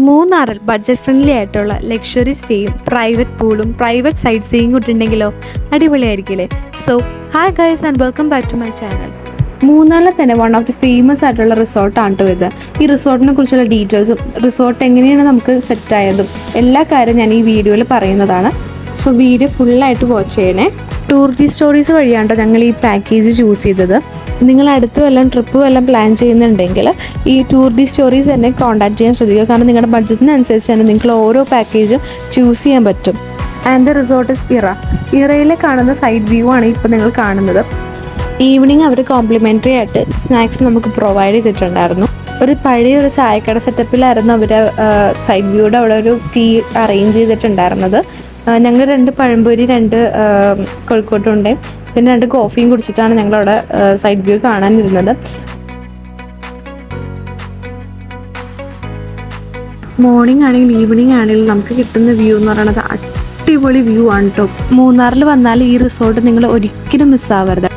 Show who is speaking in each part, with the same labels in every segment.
Speaker 1: മൂന്നാറിൽ budget friendly ആയിട്ടുള്ള luxury സ്റ്റേയും പ്രൈവറ്റ് പൂളും പ്രൈവറ്റ് സൈറ്റ് സീയിങ് കൂട്ടുണ്ടെങ്കിലോ അടിപൊളിയായിരിക്കില്ലേ. So hi guys and welcome back to my channel. മൂന്നാറിലെ തന്നെ വൺ ഓഫ് ദി ഫേമസ് ആയിട്ടുള്ള റിസോർട്ടാണ് കേട്ടോ ഇത്. ഈ റിസോർട്ടിനെ കുറിച്ചുള്ള ഡീറ്റെയിൽസും റിസോർട്ട് എങ്ങനെയാണ് നമുക്ക് സെറ്റായതും എല്ലാ കാര്യം ഞാൻ ഈ വീഡിയോയിൽ പറയുന്നതാണ്. സോ വീഡിയോ ഫുള്ളായിട്ട് വാച്ച് ചെയ്യണേ. ടൂർ ദി സ്റ്റോറീസ് വഴിയാണ്ടോ ഞങ്ങൾ ഈ പാക്കേജ് ചൂസ് ചെയ്തത്. നിങ്ങൾ അടുത്ത് വല്ലതും ട്രിപ്പ് വല്ലതും പ്ലാൻ ചെയ്യുന്നുണ്ടെങ്കിൽ ഈ ടൂർ ദി സ്റ്റോറീസ് തന്നെ കോൺടാക്ട് ചെയ്യാൻ ശ്രദ്ധിക്കുക. കാരണം നിങ്ങളുടെ ബഡ്ജറ്റിനനുസരിച്ച് തന്നെ നിങ്ങൾ ഓരോ പാക്കേജും ചൂസ് ചെയ്യാൻ പറ്റും. ആൻഡ് ദ റിസോർട്ട് ഇസ് ഇറയിലെ കാണുന്ന സൈഡ് വ്യൂ ആണ് ഇപ്പോൾ നിങ്ങൾ കാണുന്നത്. ഈവനിങ് അവർ കോംപ്ലിമെൻ്ററി ആയിട്ട് സ്നാക്സ് നമുക്ക് പ്രൊവൈഡ് ചെയ്തിട്ടുണ്ടായിരുന്നു. ഒരു പഴയൊരു ചായക്കട സെറ്റപ്പിലായിരുന്നു അവർ സൈഡ് വ്യൂയുടെ അവിടെ ഒരു ടീ അറേഞ്ച് ചെയ്തിട്ടുണ്ടായിരുന്നത്. ഞങ്ങൾ 2 പഴംപൊരി 2 കോഴിക്കോട്ടുണ്ട് പിന്നെ 2 കോഫിയും കുടിച്ചിട്ടാണ് ഞങ്ങളവിടെ സൈഡ് വ്യൂ കാണാനിരുന്നത്. മോർണിംഗ് ആണെങ്കിലും ഈവനിങ് ആണെങ്കിലും നമുക്ക് കിട്ടുന്ന വ്യൂ എന്ന് പറയുന്നത് അടിപൊളി വ്യൂ ആണ് കേട്ടോ. മൂന്നാറിൽ വന്നാൽ ഈ റിസോർട്ട് നിങ്ങൾ ഒരിക്കലും മിസ്സാവരുത്.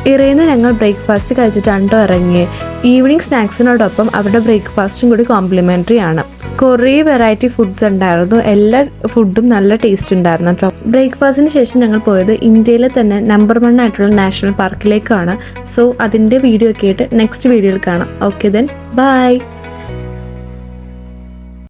Speaker 1: ഇറയിന്ന് ഞങ്ങൾ ബ്രേക്ക്ഫാസ്റ്റ് കഴിച്ചിട്ടാണ് കേട്ടോ ഇറങ്ങിയത്. ഈവനിങ് സ്നാക്സിനോടൊപ്പം അവരുടെ ബ്രേക്ക്ഫാസ്റ്റും കൂടി കോംപ്ലിമെൻ്ററി ആണ്. കുറേ വെറൈറ്റി ഫുഡ്സ് ഉണ്ടായിരുന്നു. എല്ലാ ഫുഡും നല്ല ടേസ്റ്റ് ഉണ്ടായിരുന്നു കേട്ടോ. ബ്രേക്ക്ഫാസ്റ്റിന് ശേഷം ഞങ്ങൾ പോയത് ഇന്ത്യയിലെ തന്നെ നമ്പർ 1 ആയിട്ടുള്ള നാഷണൽ പാർക്കിലേക്കാണ്. സോ അതിൻ്റെ വീഡിയോ ഒക്കെ ആയിട്ട് നെക്സ്റ്റ് വീഡിയോയിൽ കാണാം. Okay then bye.